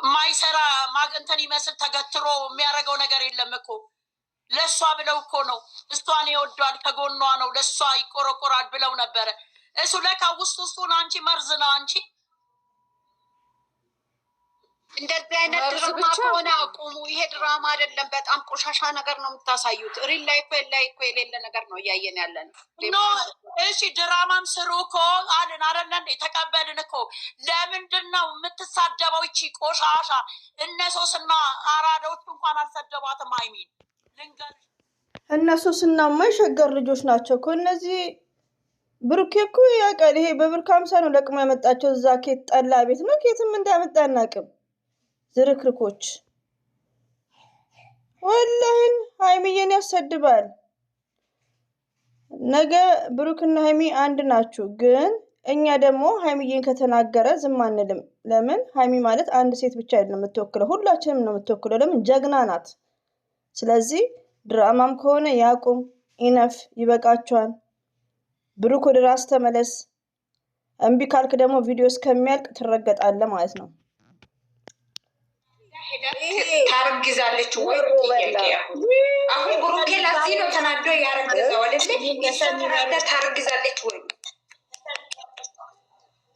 ማይሰራ ማገንተን ይመስል ተገትሮ የሚያደርገው ነገር የለም እኮ ለሷ ብለው እኮ ነው እሷን ይወዷል ከጎኗ ነው ለሷ ይቆረቆራል ብለው ነበረ እሱ ለካ ውስጡን አንቺ መርዝ ነው አንቺ እንደዚህ አይነት ድራማ ከሆነ አቁሙ ይሄ ድራማ አይደለም በጣም ቆሻሻ ነገር ነው የምታሳዩት ሪል ላይፍ ላይ እኮ የሌለ ነገር ነው እያየን ያለን ነው እሺ ድራማም ስሩ እኮ አለን አይደል ተቀበልን እኮ ለምንድን ነው የምትሳደበው እቺ ቆሻሻ እነሱስና አራዳዎች እንኳን አልሰደባትም አይሚን እነሱስና ማይሸገር ልጆች ናቸው እኮ እነዚህ ብሩኬ እኮ ያውቃል ይሄ በብር 50 ነው ለቅሞ ያመጣቸው እዛ ኬት ጠላ ቤት ነው ኬትም እንዳመጣ እናቅም ዝርክርኮች ወላሂን ሃይሚዬን ያሰድባል ነገ ብሩክና ሃይሚ አንድ ናችሁ ግን እኛ ደግሞ ሃይሚዬን ከተናገረ ዝም አንልም ለምን ሃይሚ ማለት አንድ ሴት ብቻ አይደለም የምትወክለው ሁላችንም ነው የምትወክለው ለምን ጀግና ናት ስለዚህ ድራማም ከሆነ ያቁም ኢነፍ ይበቃቸዋል ብሩክ ወደ ራስ ተመለስ እምቢ ካልክ ደግሞ ቪዲዮ እስከሚያልቅ ትረገጣለህ ማለት ነው ታርግዛለች ወይ አሁን ብሩኬ ለዚህ ነው ተናዶ ያረግዛው አይደል ታርግዛለች ወይ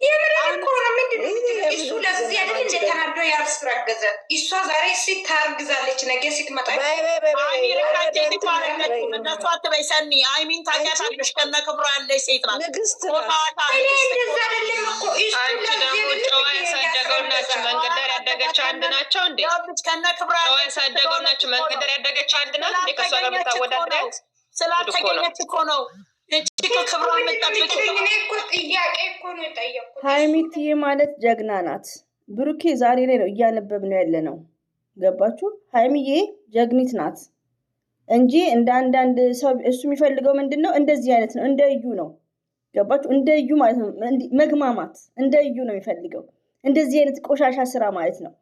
የምራን እኮ ነው ምንድነው እሱ ለዚህ አይደል እንደ ተናዶ ያረግዘ እሷ ዛሬ ሲታርግዛለች ነገ ሲትመጣ አሚራ ከቴክፋለች እንደሷ አትበይሰኒ አይሚን ታውቂያታለሽ ከነ ክብሯ ያለች ሴት ናት ንግስት ናት እንደዛ አይደለም እኮ እሱ ደግሞ ጨዋ ያሳደገው ናቸው መንገድ ዳር ያደገች አንድ ናቸው እንዴ ከነ ክብሯ ጨዋ ያሳደገው ናቸው መንገድ ዳር ያደገች አንድ ናት እንዴ ከሷ ጋር የምታወዳድራት ስላልተገኘች እኮ ነው ሃይሚትዬ ማለት ጀግና ናት ብሩኬ ዛሬ ላይ ነው እያነበብነው ያለ ነው ገባችሁ ሃይሚዬ ጀግኒት ናት እንጂ እንደ አንዳንድ ሰው እሱ የሚፈልገው ምንድነው እንደዚህ አይነት ነው እንደዩ ነው ገባችሁ እንደዩ ማለት ነው መግማማት እንደዩ ነው የሚፈልገው እንደዚህ አይነት ቆሻሻ ስራ ማለት ነው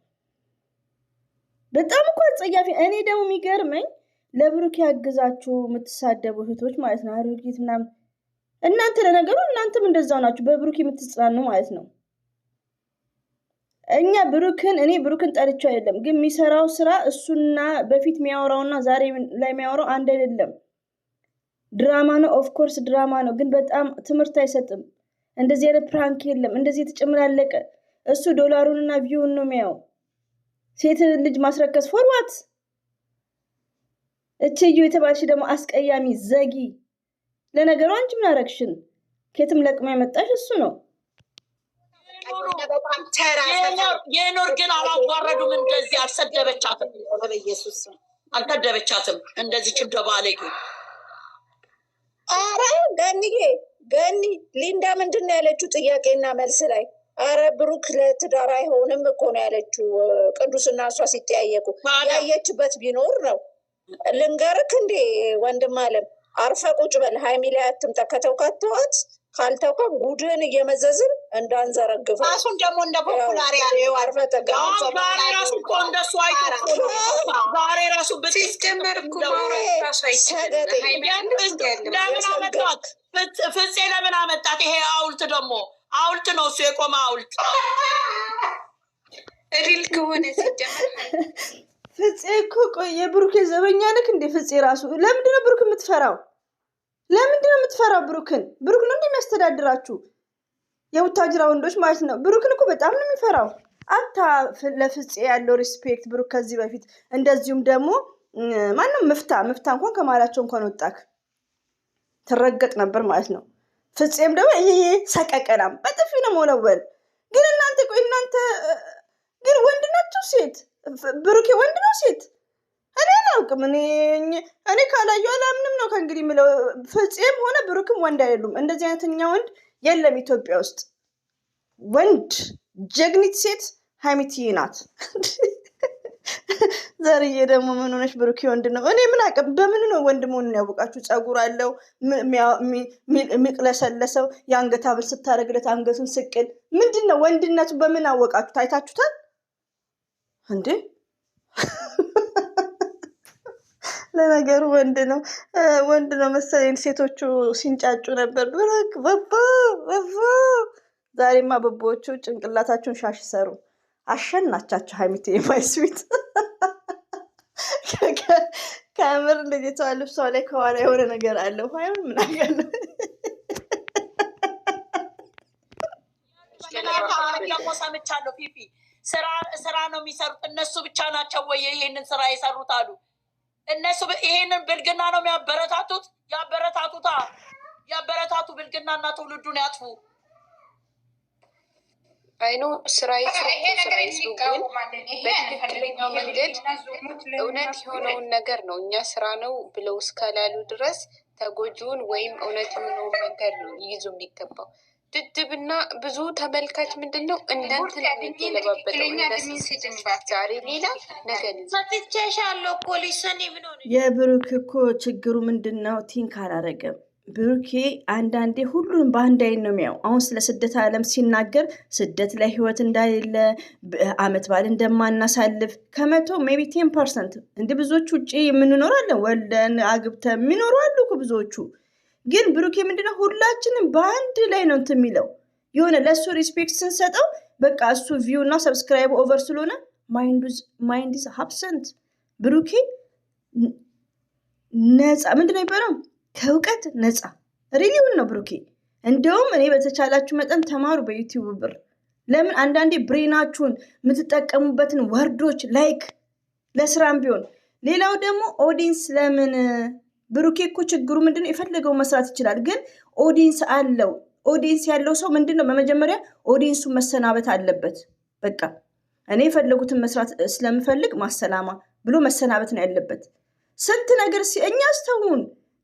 በጣም እኮ አጸያፊ እኔ ደግሞ የሚገርመኝ ለብሩክ ያግዛችሁ የምትሳደቡ እህቶች ማለት ነው አሮጊት ምናምን እናንተ ለነገሩ እናንተም እንደዛው ናችሁ በብሩክ የምትጽናኑ ማለት ነው እኛ እኔ ብሩክን ጠርቼው አይደለም ግን የሚሰራው ስራ እሱና በፊት የሚያወራውና ዛሬ ላይ የሚያወራው አንድ አይደለም ድራማ ነው ኦፍ ኮርስ ድራማ ነው ግን በጣም ትምህርት አይሰጥም እንደዚህ አይነት ፕራንክ የለም እንደዚህ የተጨመላለቀ እሱ ዶላሩንና ቪውን ነው የሚያው ሴት ልጅ ማስረከስ ፎርዋት እቺዩ የተባልሽ ደግሞ አስቀያሚ ዘጊ ለነገሩ አንቺ ምን አረክሽን ከየትም ለቅማ ያመጣሽ እሱ ነው የኖር ግን አላዋረዱም እንደዚህ አልሰደበቻትም በኢየሱስ አልተደበቻትም እንደዚህ ችግባለኝ አረ ገኒ ሊንዳ ምንድነው ያለችው ጥያቄና መልስ ላይ አረ ብሩክ ለትዳር አይሆንም እኮ ነው ያለችው ቅዱስና እሷ ሲጠያየቁ ያየችበት ቢኖር ነው ልንገርክ እንዴ ወንድም አለም አርፈ ቁጭ በል ሃይሚ ላይ አትምጣ ከተውካተዋት ካልተውካ ጉድህን እየመዘዝን እንዳንዘረግፈው ራሱን ደግሞ እንደ ፖፑላሪ ያለው አርፈ ተጋው ራሱ እኮ እንደሱ አይተው ዛሬ ራሱ በትስተምር እኮ ራሱ አይሰገደ ለምን አመጣት ፍፄ ለምን አመጣት ይሄ አውልት ደግሞ አውልት ነው እሱ የቆመ አውልት ሪል ከሆነ ሲጀመር ፍፄ እኮ ቆይ የብሩክ ዘበኛ ነክ እንደ ፍፄ ራሱ ለምንድነው ብሩክ የምትፈራው ብሩክን ነው እንደሚያስተዳድራችሁ የውታጅራ ወንዶች ማለት ነው ብሩክን እኮ በጣም ነው የሚፈራው አታ ለፍፄ ያለው ሪስፔክት ብሩክ ከዚህ በፊት እንደዚሁም ደግሞ ማንንም መፍታ እንኳን ከማላቸው እንኳን ወጣክ ተረገጥ ነበር ማለት ነው ፍፄም ደግሞ ይሄ ሰቀቀናም በጥፊ ነው ሞለወል ግን እናንተ ግን ወንድ ናችሁ ሴት ብሩክ ወንድ ነው ሴት እኔ አላውቅም እኔ ካላየሁ አላምንም ነው ከእንግዲህ ምለው ፍፄም ሆነ ብሩክም ወንድ አይደሉም እንደዚህ አይነተኛ ወንድ የለም ኢትዮጵያ ውስጥ ወንድ ጀግኒት ሴት ሃይሚትዬ ናት ዛሬ ደግሞ ምን ሆነሽ ብሩክ ወንድ ነው እኔ ምን አቀም በምን ነው ወንድ መሆኑን ያወቃችሁ ጸጉር አለው ሚቅለሰለሰው ያንገት ሀብል ስታረግለት አንገቱን ስቅል ምንድነው ወንድነቱ በምን አወቃችሁ ታይታችሁታል እንዴ ለነገሩ ወንድ ነው መሰለኝ ሴቶቹ ሲንጫጩ ነበር ብሩክ በባ ዛሬማ በቦቹ ጭንቅላታቸውን ሻሽ ሰሩ አሸናቻቸው ሀይሚቴ ማይስዊት ከምር ልጅቷ ልብሷ ላይ ከኋላ የሆነ ነገር አለው ሆይም ምን አገለ ሰምቻለሁ። ፒፒ ስራ ነው የሚሰሩት እነሱ ብቻ ናቸው ወይ ይሄንን ስራ የሰሩት አሉ። እነሱ ይሄንን ብልግና ነው የሚያበረታቱት። ያበረታቱ ብልግናና ትውልዱን ያጥፉ። አይኖ ስራ ይስሩ ግን በትክክለኛው መንገድ እውነት የሆነውን ነገር ነው። እኛ ስራ ነው ብለው እስካላሉ ድረስ ተጎጂውን ወይም እውነት የሆነውን መንገድ ነው ይዞ የሚገባው። ድድብና ብዙ ተመልካች ምንድን ነው እንዳንትን የሚለባበጠው ዛሬ ሌላ ነገር ሰጥቼሻለሁ እኮ ሊሰኔ ምን ሆነ? የብሩክ እኮ ችግሩ ምንድን ነው? ቲንክ አላረገም ብሩኬ። አንዳንዴ ሁሉንም በአንድ አይን ነው የሚያው። አሁን ስለ ስደት ዓለም ሲናገር ስደት ላይ ህይወት እንዳሌለ አመት በዓል እንደማናሳልፍ ከመቶ ሜቢ 10% እንደ ብዙዎቹ ውጭ የምንኖራለን ወልደን አግብተን የሚኖሩ አሉ እኮ ብዙዎቹ። ግን ብሩኬ ምንድነው ሁላችንም በአንድ ላይ ነው እንትን የሚለው። የሆነ ለእሱ ሪስፔክት ስንሰጠው በቃ እሱ ቪው እና ሰብስክራይብ ኦቨር ስለሆነ ማይንድ ሀብሰንት። ብሩኬ ነፃ ምንድነው ይባለው ከእውቀት ነፃ ሪሊውን ነው ብሩኬ። እንደውም እኔ በተቻላችሁ መጠን ተማሩ በዩቲዩብ ብር። ለምን አንዳንዴ ብሬናችሁን የምትጠቀሙበትን ወርዶች ላይክ ለስራም ቢሆን። ሌላው ደግሞ ኦዲንስ ለምን ብሩኬ እኮ ችግሩ ምንድነው የፈለገው መስራት ይችላል፣ ግን ኦዲንስ አለው። ኦዲንስ ያለው ሰው ምንድነው በመጀመሪያ ኦዲንሱ መሰናበት አለበት። በቃ እኔ የፈለጉትን መስራት ስለምፈልግ ማሰላማ ብሎ መሰናበት ነው ያለበት። ስንት ነገር እኛ አስተውን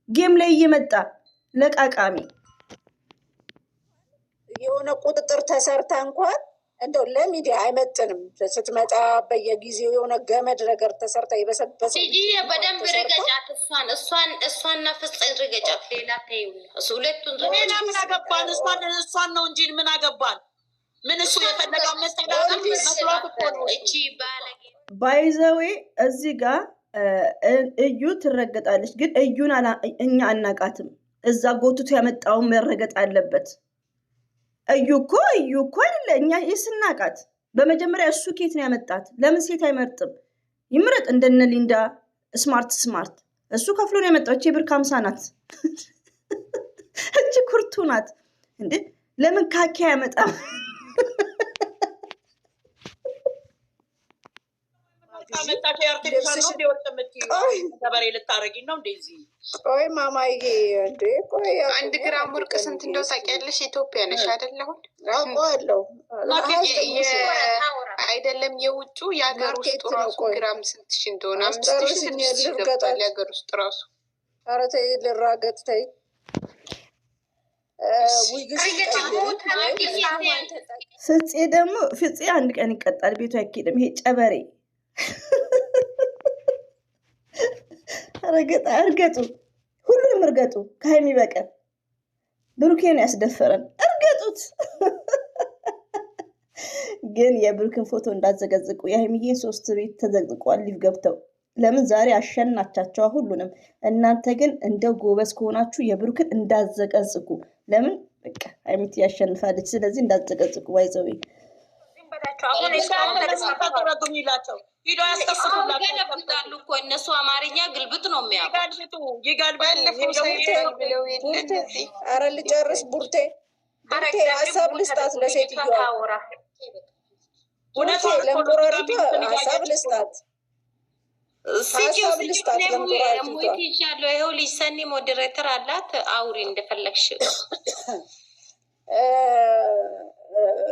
ጌም ላይ እየመጣ ለቃቃሚ የሆነ ቁጥጥር ተሰርታ እንኳን እንደው ለሚዲያ አይመጥንም። ስትመጣ በየጊዜው የሆነ ገመድ ነገር ተሰርታ ይበሰበሰ በደንብ ርገጫት። እሷና ፍጽ ርገጫት። ሌላ ተይው። ሁለቱን ሌላ ምን አገባን? እሷን ነው እንጂ ምን አገባን? ምን እሱ የፈለገው መስተዳድር መስሏት እኮ ነው። እቺ ባለጌ ባይዘዌ እዚህ ጋር እዩ ትረገጣለች፣ ግን እዩን እኛ አናቃትም። እዛ ጎትቶ ያመጣውን መረገጥ አለበት። እዩ እኮ አይደለ እኛ ይስናቃት። በመጀመሪያ እሱ ኬት ነው ያመጣት? ለምን ሴት አይመርጥም? ይምረጥ እንደነ ሊንዳ ስማርት እሱ ከፍሎ ነው ያመጣው። እቺ ብር 50 ናት። እቺ ኩርቱ ናት እንዴ! ለምን ካኪያ ያመጣም? ቆይ ማማዬ እንዴ ቆይ አንድ ግራም ወርቅ ስንት እንደው ታውቂያለሽ? ኢትዮጵያ ነሽ አይደል? አውቀዋለሁ። አይደለም የውጩ የሀገር ውስጥ ራሱ ግራም ስንት ሺህ እንደሆነ 5,000 ገብቷል። የሀገር ውስጥ ራሱ ኧረ ተይ ልራገጥ ተይ። ፍፄ ደግሞ ፍፄ አንድ ቀን ይቀጣል፣ ቤቱ አይኬድም። ይሄ ጨበሬ እርገጡ፣ ሁሉንም እርገጡ። ከሀይሚ በቀር ብሩኬን ያስደፈረን እርገጡት። ግን የብሩክን ፎቶ እንዳዘገዝቁ። የሀይሚዬን 3 ቤት ተዘግዝቋል ሊቭ ገብተው። ለምን ዛሬ አሸናቻቸዋ ሁሉንም። እናንተ ግን እንደው ጎበዝ ከሆናችሁ የብሩክን እንዳዘቀዝቁ። ለምን በቃ ሀይሚት ያሸንፋለች። ስለዚህ እንዳዘቀዝቁ ዋይዘዌ እነሱ አማርኛ ግልብጥ ነው የሚያውቁት። ኧረ ልጨርስ ቡርቴ ሀሳብ ልስጣት ለሴትዮዋ ለምቆራሪቷ ሀሳብ ልስጣት ይኸው ሊሰኒ ሞዴሬተር አላት። አውሪ እንደፈለግሽ።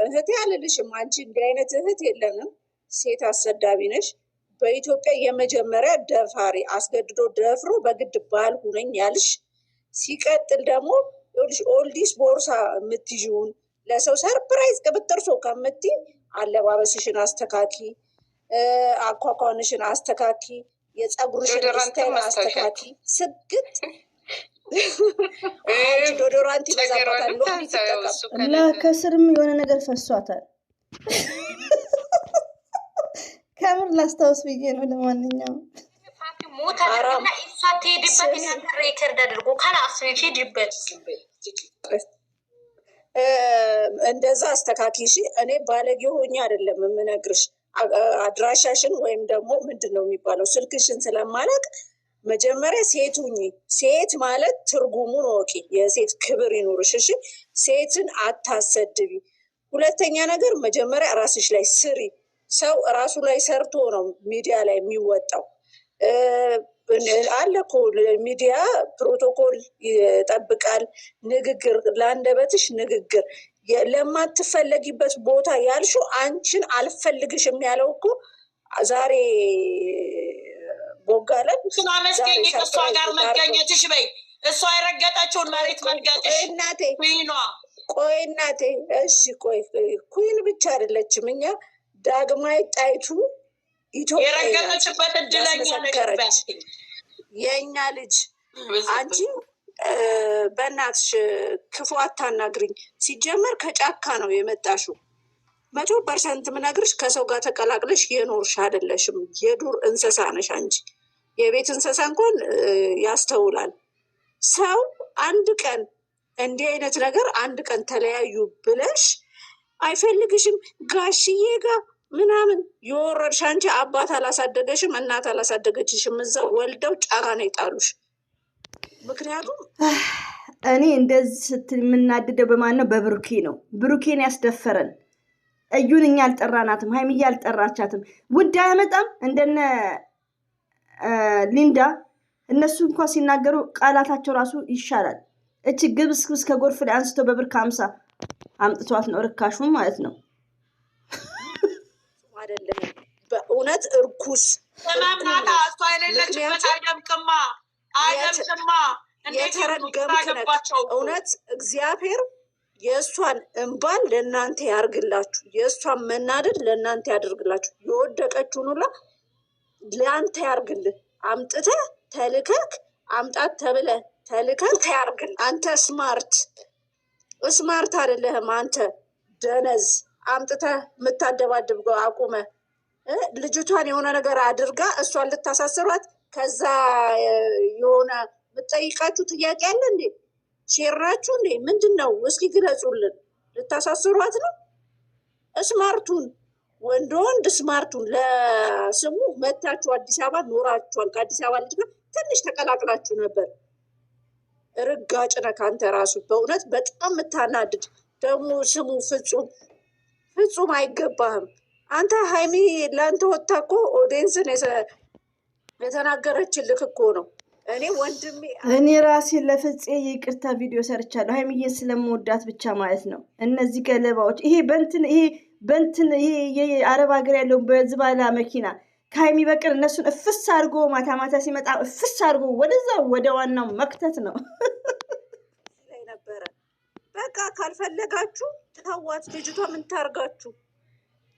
እህቴ አልልሽም። አንቺ እንዲህ አይነት እህት የለንም። ሴት አሰዳቢ ነሽ። በኢትዮጵያ የመጀመሪያ ደፋሪ አስገድዶ ደፍሮ በግድ ባል ሁነኝ ያልሽ። ሲቀጥል ደግሞ ኦልዲስ ቦርሳ የምትይዥውን ለሰው ሰርፕራይዝ ቅብጥርሶ ከምትይ አለባበስሽን አስተካኪ፣ አኳኳንሽን አስተካኪ፣ የፀጉርሽን ስታይል አስተካኪ። ስግጥ ዶዶራንት ይበዛባታል። እና ከስርም የሆነ ነገር ፈሷታል። ከምር ላስታውስ ብዬ ነው። ለማንኛውም እንደዛ አስተካኪሽ። እኔ ባለጌ ሆኜ አይደለም የምነግርሽ አድራሻሽን ወይም ደግሞ ምንድን ነው የሚባለው ስልክሽን ስለማለቅ መጀመሪያ ሴት ሁኚ። ሴት ማለት ትርጉሙን ወቂ። የሴት ክብር ይኑርሽ። እሺ፣ ሴትን አታሰድቢ። ሁለተኛ ነገር መጀመሪያ ራስሽ ላይ ስሪ። ሰው ራሱ ላይ ሰርቶ ነው ሚዲያ ላይ የሚወጣው። አለ እኮ ሚዲያ ፕሮቶኮል ይጠብቃል። ንግግር ለአንደበትሽ ንግግር ለማትፈለጊበት ቦታ ያልሽው አንቺን አልፈልግሽም ያለው እኮ ዛሬ ቦጋለን ስናመስገኝ ከእሷ ጋር መገኘትሽ በይ እሷ የረገጠችውን መሬት መንገጥሽ እናቴ ኩይኗ። ቆይ እናቴ እሺ ቆይ ኩይን ብቻ አይደለችም። እኛ ዳግማዊት ጣይቱ ኢትዮጵያ የረገጠችበት እድለኛ ነች። የእኛ ልጅ አንቺ በእናትሽ ክፉ አታናግሪኝ። ሲጀመር ከጫካ ነው የመጣሽው። 100% ምነግርሽ ከሰው ጋር ተቀላቅለሽ የኖርሽ አይደለሽም። የዱር እንስሳ ነሽ አንቺ። የቤት እንስሳ እንኳን ያስተውላል። ሰው አንድ ቀን እንዲህ አይነት ነገር አንድ ቀን ተለያዩ ብለሽ አይፈልግሽም ጋሽዬ ጋር ምናምን የወረድሽ አንቺ። አባት አላሳደገሽም፣ እናት አላሳደገችሽም። እዛ ወልደው ጫራ ነው የጣሉሽ። ምክንያቱም እኔ እንደዚህ ስትል የምናድደው በማን ነው? በብሩኬ ነው። ብሩኬን ያስደፈረን። እዩን እኛ አልጠራናትም፣ ሀይሚዬ አልጠራቻትም። ውድ አያመጣም እንደነ ሊንዳ። እነሱ እንኳን ሲናገሩ ቃላታቸው ራሱ ይሻላል። እቺ ግብስብስ ከጎርፍ ላይ አንስቶ በብር ከ50 አምጥቷት ነው ርካሹን ማለት ነው። አይደለም በእውነት እርኩስ ተማምናታ እሷ የሌለችበት አይደምቅማ አይደምቅማ። የተረገምክ ነህ እውነት። እግዚአብሔር የእሷን እንባን ለእናንተ ያርግላችሁ፣ የእሷን መናደድ ለእናንተ ያደርግላችሁ። የወደቀችውን ሁላ ለአንተ ያርግልህ። አምጥተህ ተልከክ አምጣት ተብለህ ተልከክ ያርግልህ። አንተ ስማርት አይደለህም አንተ ደነዝ። አምጥተህ የምታደባድብ አቁመ። ልጅቷን የሆነ ነገር አድርጋ እሷን ልታሳስሯት፣ ከዛ የሆነ የምትጠይቃችሁ ጥያቄ አለ እንዴ? ሼራችሁ እንዴ? ምንድን ነው? እስኪ ግለጹልን። ልታሳስሯት ነው? ስማርቱን ወንድ ስማርቱን ለስሙ መታችሁ አዲስ አበባ ኖራችኋል። ከአዲስ አበባ ልጅ ጋር ትንሽ ተቀላቅላችሁ ነበር። ርጋጭ ነህ አንተ ራሱ በእውነት በጣም የምታናድድ። ደግሞ ስሙ ፍጹም አይገባህም አንተ። ሀይሚ ለአንተ ወጥታ እኮ ኦዲየንስን የተናገረችልህ እኮ ነው። እኔ ራሴን ለፍፄ የይቅርታ ቪዲዮ ሰርቻለሁ፣ ሀይሚዬን ስለምወዳት ብቻ ማለት ነው። እነዚህ ገለባዎች ይሄ የአረብ ሀገር ያለው በዝባላ መኪና ከሀይሚ በቅር እነሱን እፍስ አድርጎ ማታ ሲመጣ እፍስ አድርጎ ወደዛ ወደ ዋናው መክተት ነው ላይ ነበረ። በቃ ካልፈለጋችሁ ተዋት። ልጅቷ ምን ታርጋችሁ?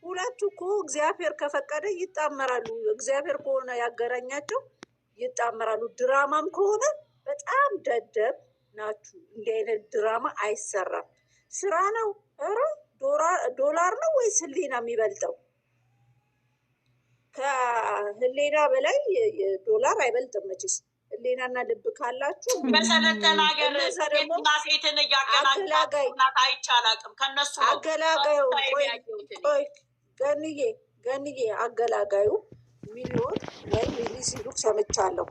ሁለቱ እኮ እግዚአብሔር ከፈቀደ ይጣመራሉ። እግዚአብሔር ከሆነ ያገናኛቸው ይጣመራሉ። ድራማም ከሆነ በጣም ደደብ ናችሁ። እንዲህ አይነት ድራማ አይሰራም። ስራ ነው። ኧረ ዶላር ነው ወይስ ህሊና የሚበልጠው? ከህሊና በላይ ዶላር አይበልጥም መቼስ። ህሊናና ልብ ካላችሁ በሰለጠነ ሀገር ሴትና ሴትን እያገናኙት አይቻላቅም። ከነሱ አገላጋዩ ቆይ ገንዬ አገላጋዩ ሚሊዮን ወይ ሚሊ ሲሉ ሰምቻለሁ።